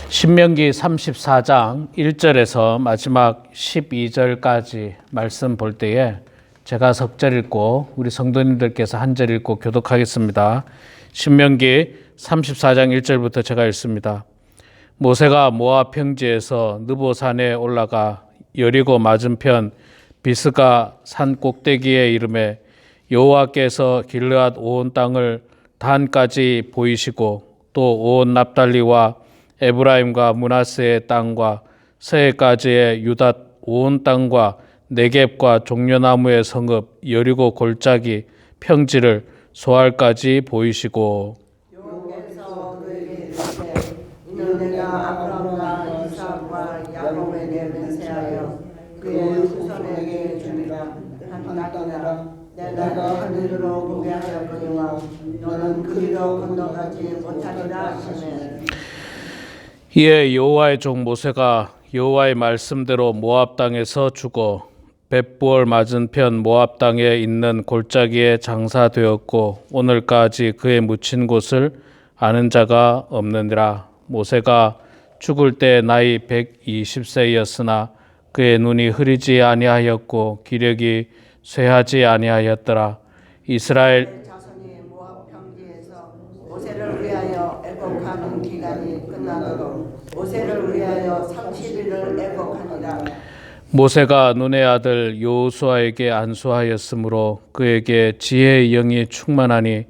신명기 34장 1절에서 마지막 12절까지 말씀 볼 때에 제가 석절 읽고 우리 성도님들께서 한 절 읽고 교독하겠습니다. 신명기 34장 1절부터 제가 읽습니다. 모세가 모압 평지에서 느보산에 올라가 여리고 맞은편 비스가 산 꼭대기에 이르매 여호와께서 길르앗 온 땅을 단까지 보이시고 또 온 납달리와 에브라임과 므낫세의 땅과 서해까지의 유다 온 땅과 네겝과 종려나무의 성읍 여리고 골짜기 평지를 소알까지 보이시고 여호와께서 그에게 이르시되 이는 내가 아브라함과 이삭과 야곱에게 맹세하여 그의 후손에게 주리라 한 땅이라 내가 하늘으로 보게 하였거니와 너는 그리로 건너가지 못하리라 하시매 이에 여호와의 종 모세가 여호와의 말씀대로 모압 땅에서 죽어 벳부얼 맞은편 모압 땅에 있는 골짜기에 장사되었고 오늘까지 그의 묻힌 곳을 아는 자가 없느니라. 모세가 죽을 때 나이 120세였으나 그의 눈이 흐리지 아니하였고 기력이 쇠하지 아니하였더라. 이스라엘 자손이 모압 평지에서 모세를 위하여 애곡하는 기간이 끝나도록 모세를 위하여 30일을 애곡하니라. 모세가 눈의 아들 여호수아에게 안수하였으므로 그에게 지혜의 영이 충만하니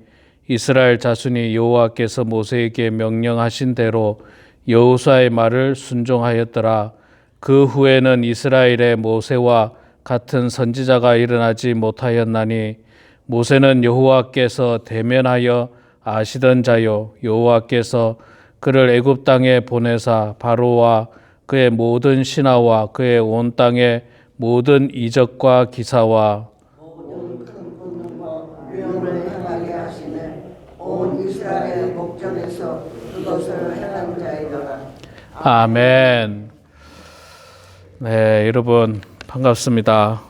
이스라엘 자손이 여호와께서 모세에게 명령하신 대로 여호수아의 말을 순종하였더라. 그 후에는 이스라엘의 모세와 같은 선지자가 일어나지 못하였나니 모세는 여호와께서 대면하여 아시던 자요 여호와께서 그를 애굽 땅에 보내사 바로와 그의 모든 신하와 그의 온 땅의 모든 이적과 기사와 모든 큰 권능과 위엄을 행하게 하시네 온 이스라엘 목전에서 그것을 행한 자이더라. 아멘. 네, 여러분 반갑습니다.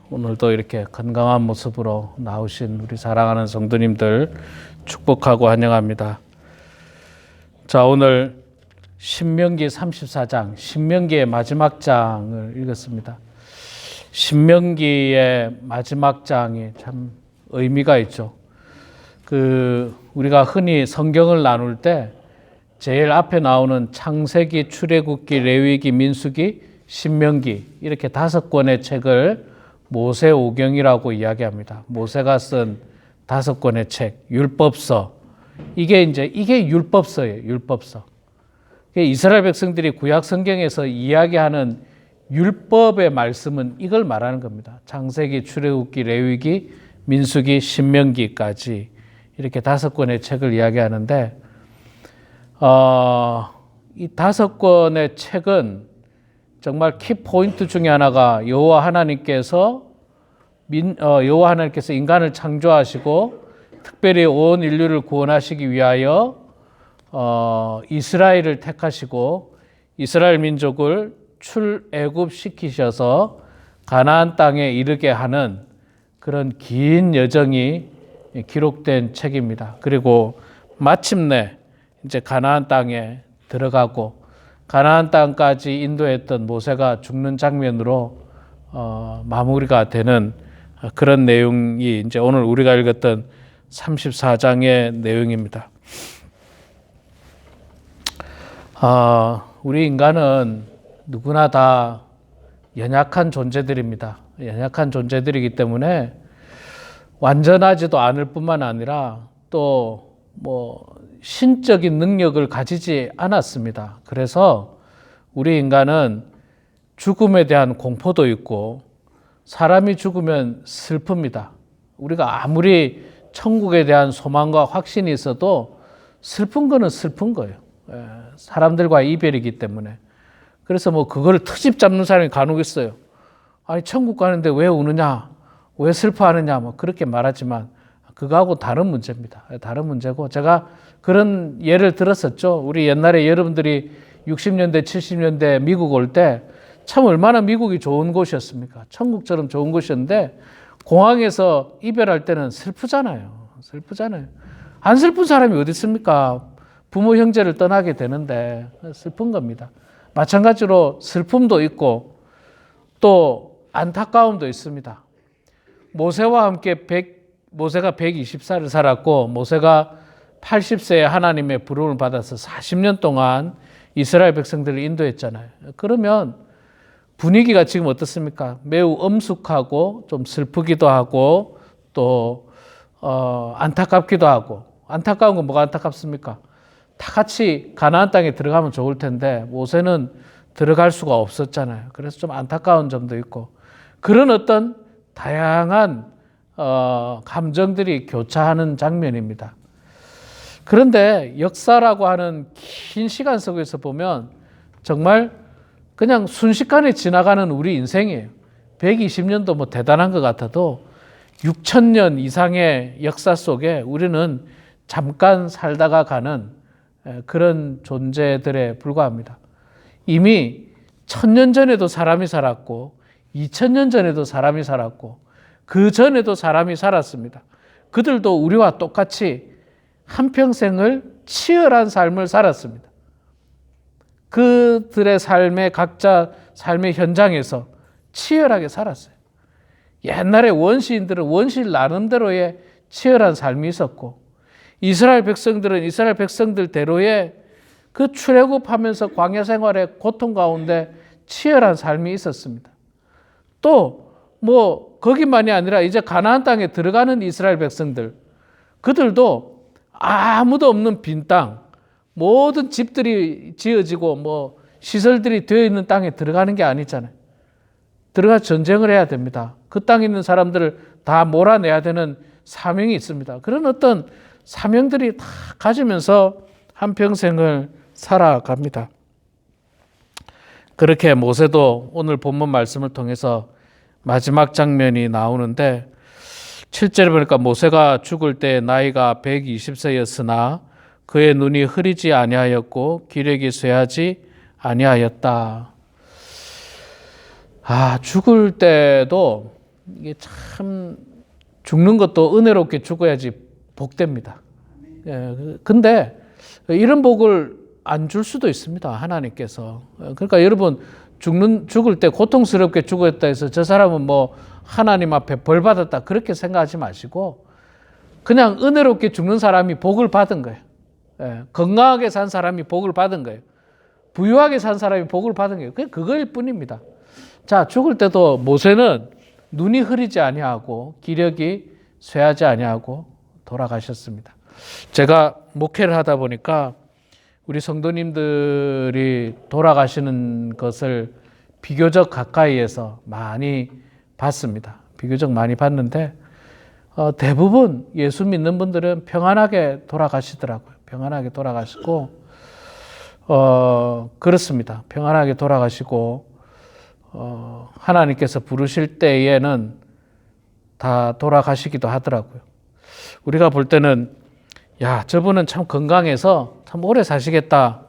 오늘도 이렇게 건강한 모습으로 나오신 우리 사랑하는 성도님들 축복하고 환영합니다. 자, 오늘 신명기 34장, 신명기의 마지막 장을 읽었습니다. 신명기의 마지막 장이 참 의미가 있죠. 우리가 흔히 성경을 나눌 때 제일 앞에 나오는 창세기, 출애굽기, 레위기, 민수기, 신명기 이렇게 5권의 책을 모세오경이라고 이야기합니다. 모세가 쓴 5권의 책, 율법서. 이게 율법서예요. 율법서. 이스라엘 백성들이 구약 성경에서 이야기하는 율법의 말씀은 이걸 말하는 겁니다. 창세기, 출애굽기, 레위기, 민수기, 신명기까지 이렇게 5권의 책을 이야기하는데 이 5권의 책은 정말 키포인트 중에 하나가 여호와 하나님께서 인간을 창조하시고 특별히 온 인류를 구원하시기 위하여 이스라엘을 택하시고 이스라엘 민족을 출애굽시키셔서 가나안 땅에 이르게 하는 그런 긴 여정이 기록된 책입니다. 그리고 마침내 이제 가나안 땅에 들어가고 가나안 땅까지 인도했던 모세가 죽는 장면으로 마무리가 되는 그런 내용이 이제 오늘 우리가 읽었던 34장의 내용입니다. 우리 인간은 누구나 다 연약한 존재들입니다. 연약한 존재들이기 때문에 완전하지도 않을 뿐만 아니라 또 신적인 능력을 가지지 않았습니다. 그래서 우리 인간은 죽음에 대한 공포도 있고 사람이 죽으면 슬픕니다. 우리가 아무리 천국에 대한 소망과 확신이 있어도 슬픈 거는 슬픈 거예요. 사람들과의 이별이기 때문에. 그래서 그걸 트집 잡는 사람이 간혹 있어요. 아니 천국 가는데 왜 우느냐, 왜 슬퍼하느냐 그렇게 말하지만 그거하고 다른 문제입니다. 다른 문제고 제가 그런 예를 들었었죠. 우리 옛날에 여러분들이 60년대 70년대 미국 올 때 참 얼마나 미국이 좋은 곳이었습니까? 천국처럼 좋은 곳이었는데 공항에서 이별할 때는 슬프잖아요. 안 슬픈 사람이 어디 있습니까? 부모 형제를 떠나게 되는데 슬픈 겁니다. 마찬가지로 슬픔도 있고 또 안타까움도 있습니다. 모세와 함께 모세가 120살을 살았고 모세가 80세에 하나님의 부름을 받아서 40년 동안 이스라엘 백성들을 인도했잖아요. 그러면 분위기가 지금 어떻습니까? 매우 엄숙하고 좀 슬프기도 하고 또 안타깝기도 하고. 안타까운 건 뭐가 안타깝습니까? 다 같이 가나안 땅에 들어가면 좋을 텐데 모세는 들어갈 수가 없었잖아요. 그래서 좀 안타까운 점도 있고 그런 어떤 다양한 감정들이 교차하는 장면입니다. 그런데 역사라고 하는 긴 시간 속에서 보면 정말 그냥 순식간에 지나가는 우리 인생이에요. 120년도 뭐 대단한 것 같아도 6,000년 이상의 역사 속에 우리는 잠깐 살다가 가는 그런 존재들에 불과합니다. 이미 1,000년 전에도 사람이 살았고 2,000년 전에도 사람이 살았고 그 전에도 사람이 살았습니다. 그들도 우리와 똑같이 한평생을 치열한 삶을 살았습니다. 그들의 삶의 각자 삶의 현장에서 치열하게 살았어요. 옛날에 원시인들은 원시인 나름대로의 치열한 삶이 있었고 이스라엘 백성들은 이스라엘 백성들대로의 그 출애굽하면서 광야 생활의 고통 가운데 치열한 삶이 있었습니다. 또 뭐 거기만이 아니라 이제 가나안 땅에 들어가는 이스라엘 백성들 그들도 아무도 없는 빈 땅, 모든 집들이 지어지고 뭐 시설들이 되어 있는 땅에 들어가는 게 아니잖아요. 들어가 전쟁을 해야 됩니다. 그 땅에 있는 사람들을 다 몰아내야 되는 사명이 있습니다. 그런 어떤 사명들이 다 가지면서 한평생을 살아갑니다. 그렇게 모세도 오늘 본문 말씀을 통해서 마지막 장면이 나오는데 7절에 보니까 모세가 죽을 때 나이가 120세였으나 그의 눈이 흐리지 아니하였고 기력이 쇠하지 아니하였다. 죽을 때도 이게 참 죽는 것도 은혜롭게 죽어야지 복됩니다. 근데 이런 복을 안 줄 수도 있습니다. 하나님께서. 그러니까 여러분 죽을 때 고통스럽게 죽었다 해서 저 사람은 뭐 하나님 앞에 벌 받았다 그렇게 생각하지 마시고 그냥 은혜롭게 죽는 사람이 복을 받은 거예요. 건강하게 산 사람이 복을 받은 거예요. 부유하게 산 사람이 복을 받은 거예요. 그냥 그거일 뿐입니다. 자, 죽을 때도 모세는 눈이 흐리지 아니하고 기력이 쇠하지 아니하고 돌아가셨습니다. 제가 목회를 하다 보니까 우리 성도님들이 돌아가시는 것을 비교적 가까이에서 많이 봤습니다. 비교적 많이 봤는데 대부분 예수 믿는 분들은 평안하게 돌아가시더라고요. 평안하게 돌아가시고 그렇습니다. 평안하게 돌아가시고 하나님께서 부르실 때에는 다 돌아가시기도 하더라고요. 우리가 볼 때는 저분은 참 건강해서 참 오래 사시겠다.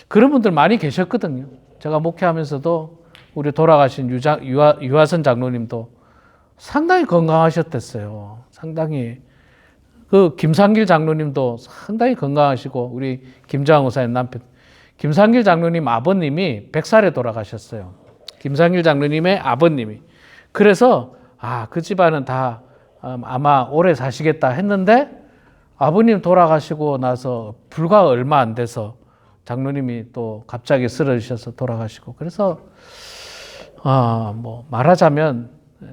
그런 분들 많이 계셨거든요. 제가 목회하면서도 우리 돌아가신 유하선 장로님도 상당히 건강하셨댔어요. 상당히. 그 김상길 장로님도 상당히 건강하시고 우리 김장호 사님 남편. 김상길 장로님 아버님이 100살에 돌아가셨어요. 김상길 장로님의 아버님이. 그래서 그 집안은 다 아마 오래 사시겠다 했는데 아버님 돌아가시고 나서 불과 얼마 안 돼서 장로님이 또 갑자기 쓰러지셔서 돌아가시고 그래서 뭐 말하자면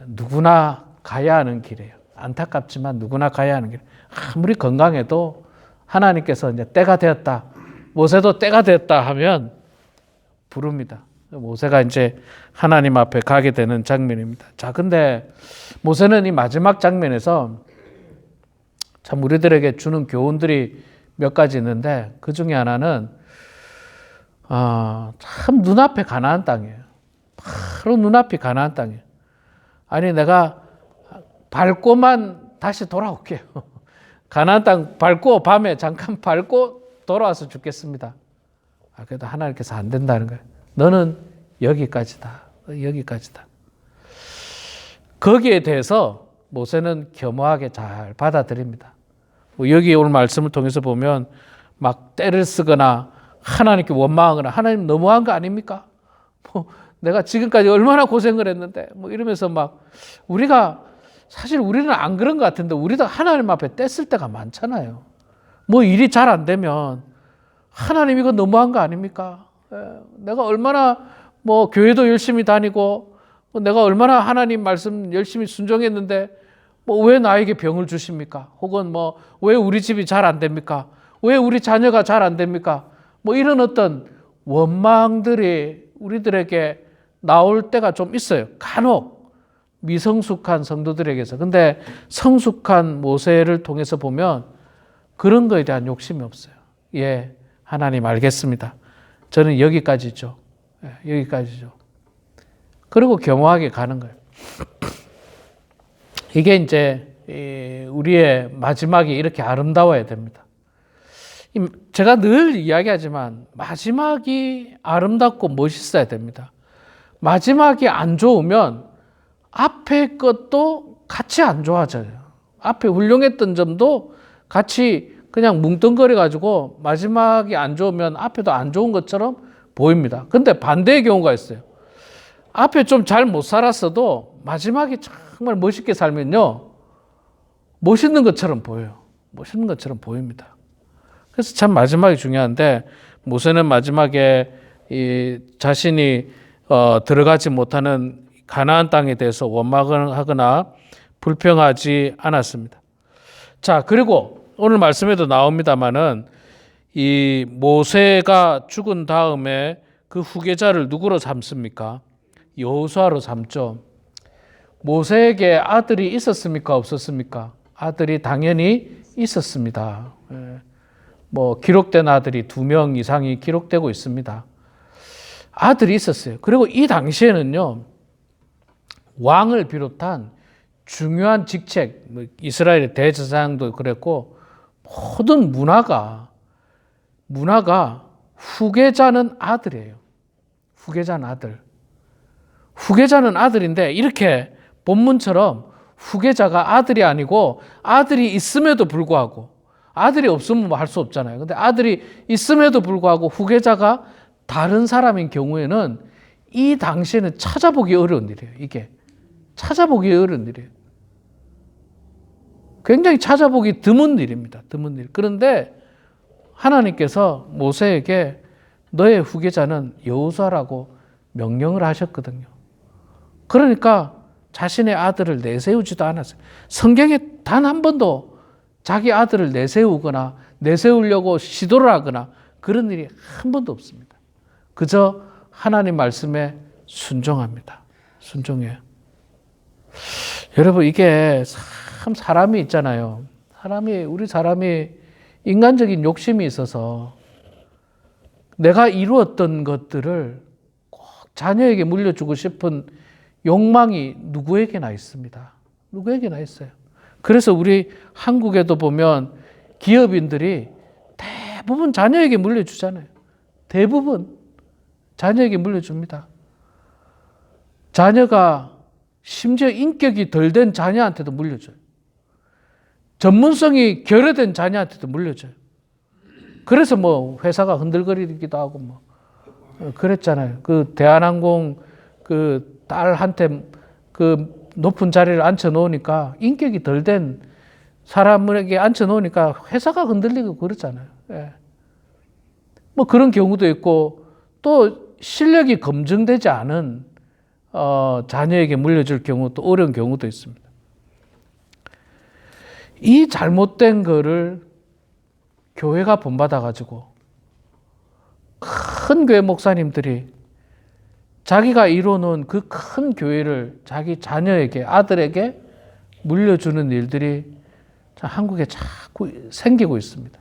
누구나 가야 하는 길이에요. 안타깝지만 누구나 가야 하는 길. 아무리 건강해도 하나님께서 이제 때가 되었다. 모세도 때가 되었다 하면 부릅니다. 모세가 이제 하나님 앞에 가게 되는 장면입니다. 자, 근데 모세는 이 마지막 장면에서 참 우리들에게 주는 교훈들이 몇 가지 있는데 그 중에 하나는 참 눈앞에 가나안 땅이에요. 바로 눈앞이 가나안 땅이에요. 아니 내가 밟고만 다시 돌아올게요. 가나안 땅 밟고 밤에 잠깐 밟고 돌아와서 죽겠습니다. 그래도 하나님께서 안 된다는 거예요. 너는 여기까지다. 여기까지다. 거기에 대해서 모세는 겸허하게 잘 받아들입니다. 여기 오늘 말씀을 통해서 보면 막 때를 쓰거나 하나님께 원망하거나 하나님 너무한 거 아닙니까? 뭐 내가 지금까지 얼마나 고생을 했는데 뭐 이러면서 막 우리가 사실 우리는 안 그런 것 같은데 우리도 하나님 앞에 뗐을 때가 많잖아요. 뭐 일이 잘 안 되면 하나님 이거 너무한 거 아닙니까? 내가 얼마나 뭐 교회도 열심히 다니고 내가 얼마나 하나님 말씀 열심히 순종했는데 뭐 왜 나에게 병을 주십니까? 혹은 뭐 왜 우리 집이 잘 안 됩니까? 왜 우리 자녀가 잘 안 됩니까? 뭐 이런 어떤 원망들이 우리들에게 나올 때가 좀 있어요. 간혹 미성숙한 성도들에게서. 근데 성숙한 모세를 통해서 보면 그런 거에 대한 욕심이 없어요. 예, 하나님 알겠습니다. 저는 여기까지죠. 여기까지죠. 그리고 겸허하게 가는 거예요. 이게 이제 우리의 마지막이 이렇게 아름다워야 됩니다. 제가 늘 이야기하지만 마지막이 아름답고 멋있어야 됩니다. 마지막이 안 좋으면 앞에 것도 같이 안 좋아져요. 앞에 훌륭했던 점도 같이 그냥 뭉뚱거려 가지고 마지막이 안 좋으면 앞에도 안 좋은 것처럼 보입니다. 근데 반대의 경우가 있어요. 앞에 좀 잘 못 살았어도 마지막이 정말 멋있게 살면요, 멋있는 것처럼 보여요. 멋있는 것처럼 보입니다. 그래서 참 마지막이 중요한데 모세는 마지막에 이 자신이 들어가지 못하는 가나안 땅에 대해서 원망을 하거나 불평하지 않았습니다. 자, 그리고 오늘 말씀에도 나옵니다마는 이 모세가 죽은 다음에 그 후계자를 누구로 삼습니까? 여호수아로 삼죠. 모세에게 아들이 있었습니까? 없었습니까? 아들이 당연히 있었습니다. 뭐 기록된 아들이 2명 이상이 기록되고 있습니다. 아들이 있었어요. 그리고 이 당시에는요, 왕을 비롯한 중요한 직책, 이스라엘의 대제사장도 그랬고 모든 문화가 후계자는 아들이에요. 후계자는 아들. 후계자는 아들인데 이렇게 본문처럼 후계자가 아들이 아니고 아들이 있음에도 불구하고 아들이 없으면 뭐 할 수 없잖아요. 근데 아들이 있음에도 불구하고 후계자가 다른 사람인 경우에는 이 당시에는 찾아보기 어려운 일이에요. 이게 찾아보기 어려운 일이에요. 굉장히 찾아보기 드문 일입니다. 드문 일. 그런데 하나님께서 모세에게 너의 후계자는 여호수아라고 명령을 하셨거든요. 그러니까 자신의 아들을 내세우지도 않았어요. 성경에 단 한 번도 자기 아들을 내세우거나 내세우려고 시도를 하거나 그런 일이 한 번도 없습니다. 그저 하나님 말씀에 순종합니다. 순종해요. 여러분, 이게 참 사람이 있잖아요. 우리 사람이 인간적인 욕심이 있어서 내가 이루었던 것들을 꼭 자녀에게 물려주고 싶은 욕망이 누구에게나 있습니다. 누구에게나 있어요. 그래서 우리 한국에도 보면 기업인들이 대부분 자녀에게 물려주잖아요. 대부분 자녀에게 물려줍니다. 자녀가 심지어 인격이 덜 된 자녀한테도 물려줘요. 전문성이 결여된 자녀한테도 물려줘요. 그래서 뭐 회사가 흔들거리기도 하고 뭐 그랬잖아요. 그 대한항공 그 딸한테 그 높은 자리를 앉혀 놓으니까 인격이 덜 된 사람에게 앉혀 놓으니까 회사가 흔들리고 그렇잖아요. 예. 뭐 그런 경우도 있고 또 실력이 검증되지 않은 자녀에게 물려줄 경우도 어려운 경우도 있습니다. 이 잘못된 거를 교회가 본받아가지고 큰 교회 목사님들이 자기가 이뤄놓은 그 큰 교회를 자기 자녀에게, 아들에게 물려주는 일들이 참 한국에 자꾸 생기고 있습니다.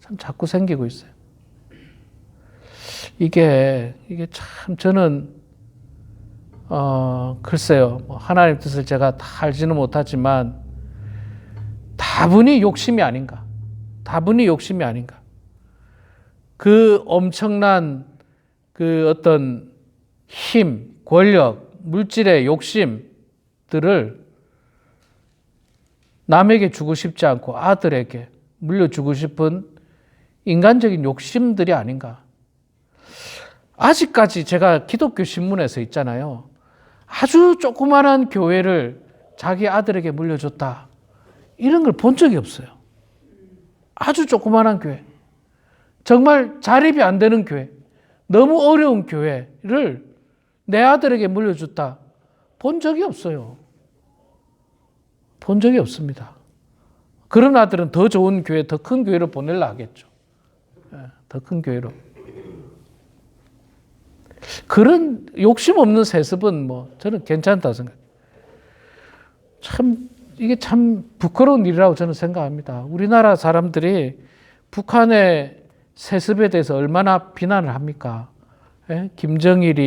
참 자꾸 생기고 있어요. 이게 참 저는 글쎄요, 뭐 하나님 뜻을 제가 다 알지는 못하지만 다분히 욕심이 아닌가. 다분히 욕심이 아닌가. 그 엄청난 그 어떤 힘, 권력, 물질의 욕심들을 남에게 주고 싶지 않고 아들에게 물려주고 싶은 인간적인 욕심들이 아닌가. 아직까지 제가 기독교 신문에서 있잖아요. 아주 조그마한 교회를 자기 아들에게 물려줬다. 이런 걸 본 적이 없어요. 아주 조그마한 교회. 정말 자립이 안 되는 교회. 너무 어려운 교회를 내 아들에게 물려줬다. 본 적이 없어요. 본 적이 없습니다. 그런 아들은 더 좋은 교회, 더 큰 교회로 보내려 하겠죠. 더 큰 교회로. 그런 욕심 없는 세습은 뭐 저는 괜찮다 생각해요. 이게 참 부끄러운 일이라고 저는 생각합니다. 우리나라 사람들이 북한의 세습에 대해서 얼마나 비난을 합니까? 김일성이,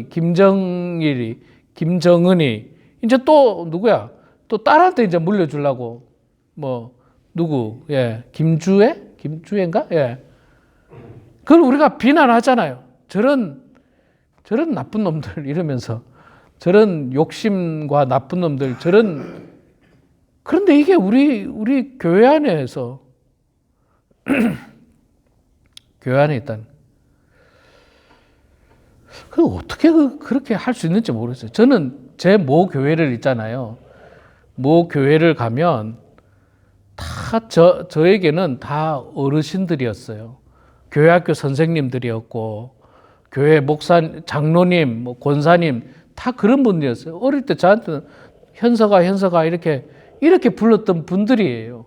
김정일이, 김정은이 이제 또 누구야? 또 딸한테 이제 물려주려고 누구? 김주애인가? 그걸 우리가 비난하잖아요. 저런 나쁜 놈들 이러면서 저런 욕심과 나쁜 놈들 그런데 이게 우리 교회 안에서 교회 안에 있다는 그 어떻게 그렇게 할 수 있는지 모르겠어요. 저는 제 모 교회를 있잖아요. 모 교회를 가면 다 저에게는 다 어르신들이었어요. 교회학교 선생님들이었고 교회 목사, 장로님, 권사님 다 그런 분들이었어요. 어릴 때 저한테는 현서가 이렇게 불렀던 분들이에요.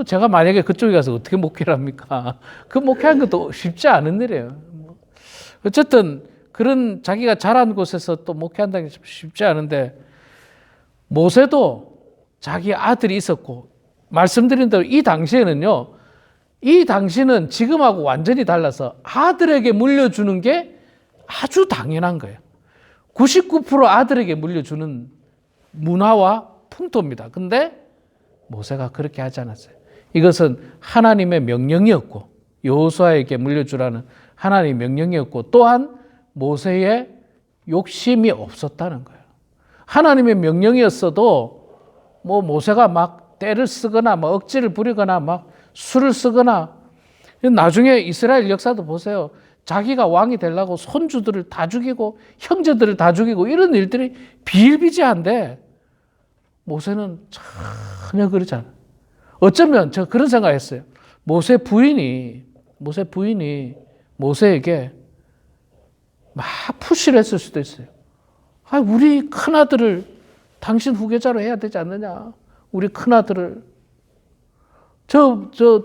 제가 만약에 그쪽에 가서 어떻게 목회를 합니까? 그 목회하는 것도 쉽지 않은 일이에요. 어쨌든 그런 자기가 자란 곳에서 또 목회한다는 게 쉽지 않은데 모세도 자기 아들이 있었고 말씀드린 대로 이 당시에는요. 이 당시는 지금하고 완전히 달라서 아들에게 물려주는 게 아주 당연한 거예요. 99% 아들에게 물려주는 문화와 풍토입니다. 근데 모세가 그렇게 하지 않았어요. 이것은 하나님의 명령이었고 여호수아에게 물려주라는 하나님의 명령이었고 또한 모세의 욕심이 없었다는 거예요. 하나님의 명령이었어도 모세가 막 때를 쓰거나 억지를 부리거나 술을 쓰거나 나중에 이스라엘 역사도 보세요. 자기가 왕이 되려고 손주들을 다 죽이고 형제들을 다 죽이고 이런 일들이 비일비재한데 모세는 전혀 그렇지 않아요. 어쩌면 제가 그런 생각했어요. 모세 부인이 모세에게 막 푸시를 했을 수도 있어요. 우리 큰아들을 당신 후계자로 해야 되지 않느냐. 우리 큰아들을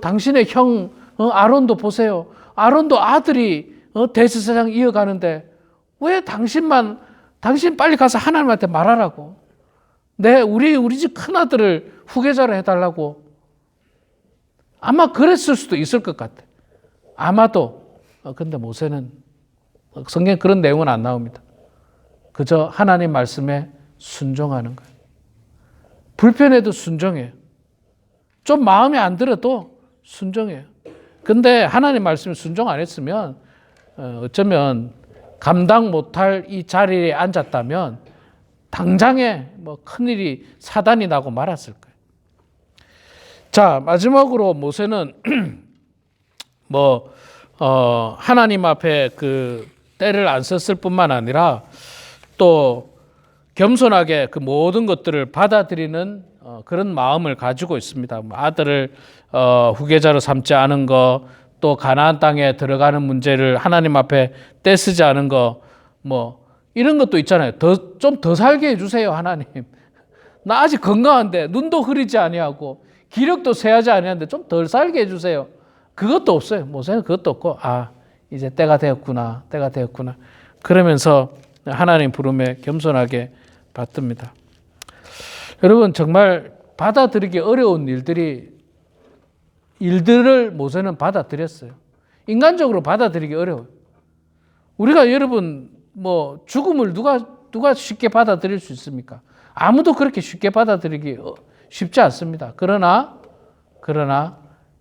당신의 형 아론도 보세요. 아론도 아들이 대제사장 이어가는데 왜 당신 빨리 가서 하나님한테 말하라고. 우리 집 큰아들을 후계자로 해달라고. 아마 그랬을 수도 있을 것 같아. 아마도. 근데 모세는 성경에 그런 내용은 안 나옵니다. 그저 하나님 말씀에 순종하는 거예요. 불편해도 순종해요. 좀 마음에 안 들어도 순종해요. 근데 하나님 말씀에 순종 안 했으면 어쩌면 감당 못할 이 자리에 앉았다면 당장에 큰일이 사단이 나고 말았을 거예요. 자, 마지막으로 모세는 하나님 앞에 그 때를 안 썼을 뿐만 아니라 또 겸손하게 그 모든 것들을 받아들이는 그런 마음을 가지고 있습니다. 아들을 후계자로 삼지 않은 거, 또 가나안 땅에 들어가는 문제를 하나님 앞에 떼쓰지 않은 거, 이런 것도 있잖아요. 좀 더 살게 해주세요, 하나님. 나 아직 건강한데 눈도 흐리지 아니하고 기력도 쇠하지 아니하는데 좀 덜 살게 해주세요. 그것도 없어요. 모세는 그것도 없고 이제 때가 되었구나. 그러면서 하나님 부름에 겸손하게 받듭니다. 여러분 정말 받아들이기 어려운 일들을 모세는 받아들였어요. 인간적으로 받아들이기 어려워요. 우리가 여러분 죽음을 누가 쉽게 받아들일 수 있습니까? 아무도 그렇게 쉽게 받아들이기 쉽지 않습니다. 그러나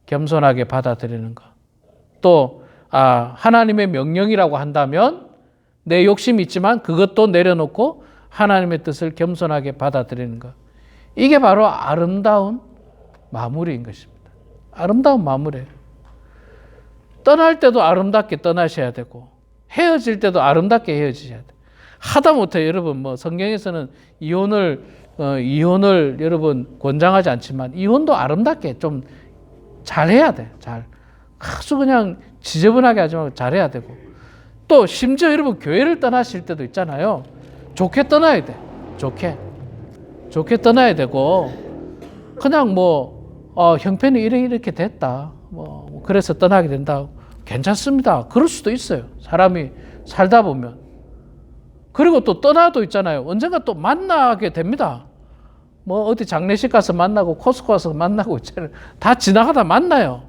겸손하게 받아들이는 것. 또 하나님의 명령이라고 한다면 내 욕심이 있지만 그것도 내려놓고 하나님의 뜻을 겸손하게 받아들이는 것. 이게 바로 아름다운 마무리인 것입니다. 아름다운 마무리예요. 떠날 때도 아름답게 떠나셔야 되고 헤어질 때도 아름답게 헤어지셔야 돼요. 하다못해 여러분 뭐 성경에서는 이혼을 여러분 권장하지 않지만 이혼도 아름답게 좀 잘해야 돼. 잘. 아주 그냥 지저분하게 하지 말고 잘해야 되고 또 심지어 여러분 교회를 떠나실 때도 있잖아요. 좋게 떠나야 돼. 좋게 떠나야 되고 그냥 뭐 형편이 이렇게 됐다. 뭐 그래서 떠나게 된다. 괜찮습니다. 그럴 수도 있어요. 사람이 살다 보면. 그리고 또 떠나도 있잖아요. 언젠가 또 만나게 됩니다. 뭐 어디 장례식 가서 만나고 코스코 가서 만나고 있잖아요. 다 지나가다 만나요.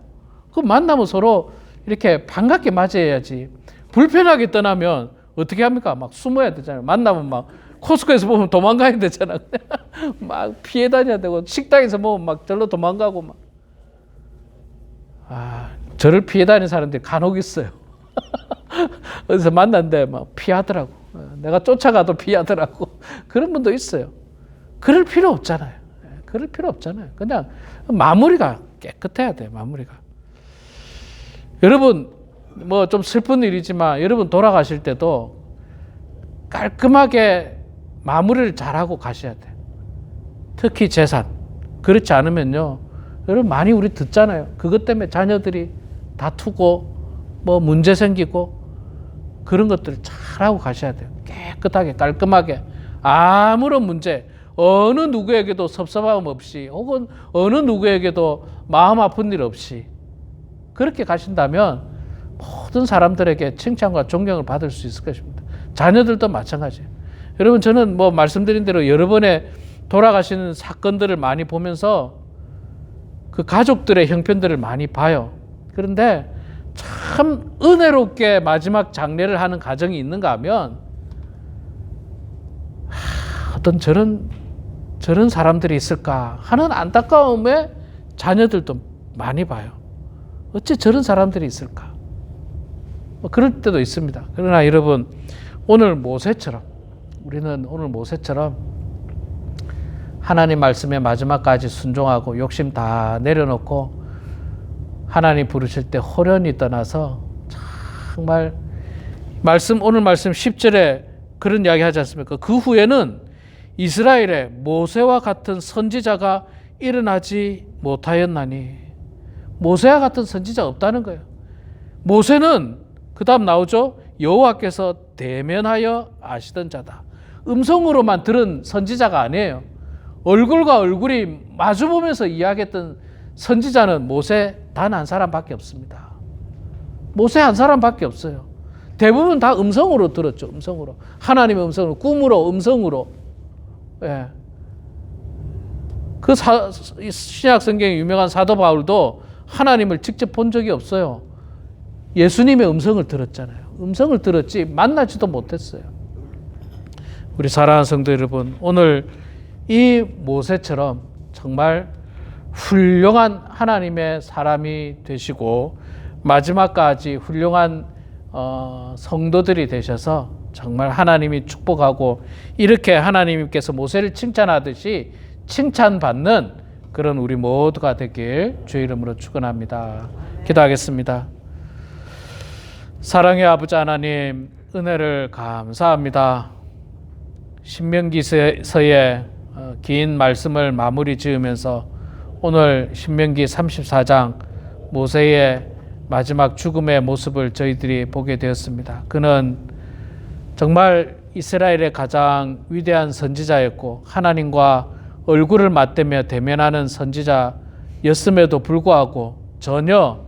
그 만나면 서로 이렇게 반갑게 맞이해야지. 불편하게 떠나면 어떻게 합니까? 막 숨어야 되잖아요. 만나면 막 코스코에서 보면 도망가야 되잖아. 막 피해 다녀야 되고 식당에서 보면 막 절로 도망가고 막. 저를 피해 다니는 사람들이 간혹 있어요. 어디서 만났는데 막 피하더라고. 내가 쫓아가도 피하더라고. 그런 분도 있어요. 그럴 필요 없잖아요. 그냥 마무리가 깨끗해야 돼요. 마무리가. 여러분 뭐 좀 슬픈 일이지만 여러분 돌아가실 때도 깔끔하게 마무리를 잘하고 가셔야 돼요. 특히 재산. 그렇지 않으면요. 여러분 많이 우리 듣잖아요. 그것 때문에 자녀들이 다투고 뭐 문제 생기고 그런 것들을 잘하고 가셔야 돼요. 깨끗하게 깔끔하게 아무런 문제 어느 누구에게도 섭섭함 없이 혹은 어느 누구에게도 마음 아픈 일 없이 그렇게 가신다면 모든 사람들에게 칭찬과 존경을 받을 수 있을 것입니다. 자녀들도 마찬가지예요. 여러분 저는 뭐 말씀드린 대로 여러 번의 돌아가시는 사건들을 많이 보면서 그 가족들의 형편들을 많이 봐요. 그런데 참 은혜롭게 마지막 장례를 하는 가정이 있는가 하면 어떤 저런 사람들이 있을까 하는 안타까움에 자녀들도 많이 봐요. 어째 저런 사람들이 있을까? 뭐 그럴 때도 있습니다. 그러나 여러분 우리는 오늘 모세처럼 하나님 말씀에 마지막까지 순종하고 욕심 다 내려놓고 하나님 부르실 때 호련히 떠나서 정말 오늘 말씀 10절에 그런 이야기 하지 않습니까? 그 후에는 이스라엘에 모세와 같은 선지자가 일어나지 못하였나니. 모세와 같은 선지자 없다는 거예요. 모세는 그 다음 나오죠. 여호와께서 대면하여 아시던 자다. 음성으로만 들은 선지자가 아니에요. 얼굴과 얼굴이 마주보면서 이야기했던 선지자는 모세 단 한 사람밖에 없습니다. 모세 한 사람밖에 없어요. 대부분 다 음성으로 들었죠. 음성으로. 하나님의 음성으로, 꿈으로, 음성으로. 예. 그 신약 성경의 유명한 사도 바울도 하나님을 직접 본 적이 없어요. 예수님의 음성을 들었잖아요. 음성을 들었지 만나지도 못했어요. 우리 사랑하는 성도 여러분, 오늘 이 모세처럼 정말 훌륭한 하나님의 사람이 되시고 마지막까지 훌륭한 성도들이 되셔서 정말 하나님이 축복하고 이렇게 하나님께서 모세를 칭찬하듯이 칭찬받는 그런 우리 모두가 되길 주의 이름으로 축원합니다. 기도하겠습니다. 사랑의 아버지 하나님, 은혜를 감사합니다. 신명기서의 긴 말씀을 마무리 지으면서 오늘 신명기 34장 모세의 마지막 죽음의 모습을 저희들이 보게 되었습니다. 그는 정말 이스라엘의 가장 위대한 선지자였고 하나님과 얼굴을 맞대며 대면하는 선지자였음에도 불구하고 전혀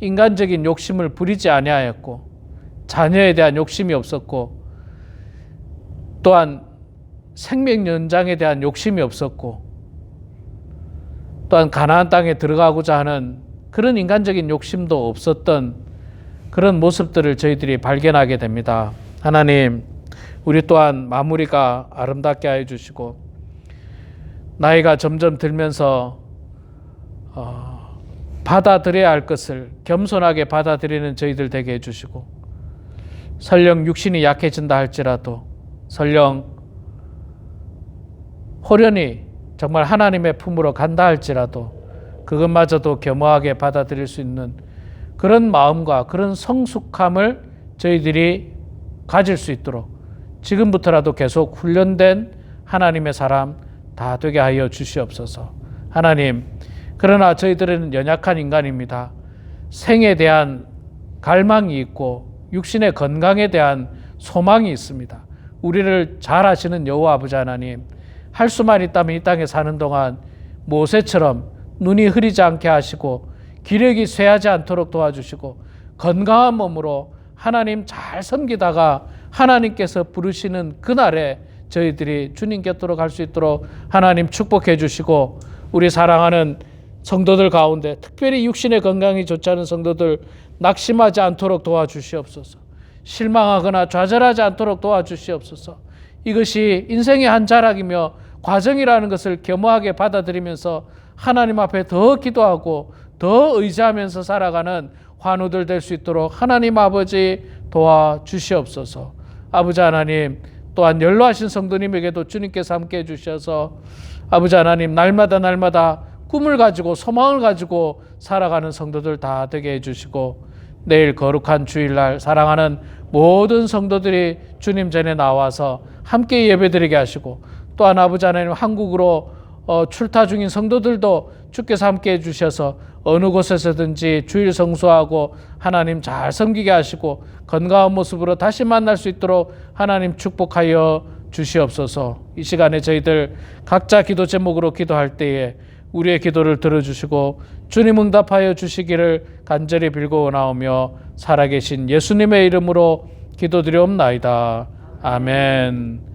인간적인 욕심을 부리지 아니하였고 자녀에 대한 욕심이 없었고 또한 생명 연장에 대한 욕심이 없었고 또한 가나안 땅에 들어가고자 하는 그런 인간적인 욕심도 없었던 그런 모습들을 저희들이 발견하게 됩니다. 하나님, 우리 또한 마무리가 아름답게 하여 주시고 나이가 점점 들면서 받아들여야 할 것을 겸손하게 받아들이는 저희들 되게 해주시고 설령 육신이 약해진다 할지라도 설령 호련히 정말 하나님의 품으로 간다 할지라도 그것마저도 겸허하게 받아들일 수 있는 그런 마음과 그런 성숙함을 저희들이 가질 수 있도록 지금부터라도 계속 훈련된 하나님의 사람 다 되게 하여 주시옵소서. 하나님, 그러나 저희들은 연약한 인간입니다. 생에 대한 갈망이 있고 육신의 건강에 대한 소망이 있습니다. 우리를 잘 아시는 여호와 아버지 하나님, 할 수만 있다면 이 땅에 사는 동안 모세처럼 눈이 흐리지 않게 하시고 기력이 쇠하지 않도록 도와주시고 건강한 몸으로 하나님 잘 섬기다가 하나님께서 부르시는 그날에 저희들이 주님 곁으로 갈 수 있도록 하나님 축복해 주시고, 우리 사랑하는 성도들 가운데 특별히 육신의 건강이 좋지 않은 성도들 낙심하지 않도록 도와주시옵소서. 실망하거나 좌절하지 않도록 도와주시옵소서. 이것이 인생의 한 자락이며 과정이라는 것을 겸허하게 받아들이면서 하나님 앞에 더 기도하고 더 의지하면서 살아가는 환우들 될 수 있도록 하나님 아버지 도와주시옵소서. 아버지 하나님, 또한 연로하신 성도님에게도 주님께서 함께 해주셔서 아버지 하나님, 날마다 꿈을 가지고 소망을 가지고 살아가는 성도들 다 되게 해주시고, 내일 거룩한 주일날 사랑하는 모든 성도들이 주님 전에 나와서 함께 예배드리게 하시고, 또한 아버지 하나님, 한국으로 출타 중인 성도들도 주께서 함께 해주셔서 어느 곳에서든지 주일 성수하고 하나님 잘 섬기게 하시고 건강한 모습으로 다시 만날 수 있도록 하나님 축복하여 주시옵소서. 이 시간에 저희들 각자 기도 제목으로 기도할 때에 우리의 기도를 들어주시고 주님 응답하여 주시기를 간절히 빌고 원하오며 살아계신 예수님의 이름으로 기도드리옵나이다. 아멘.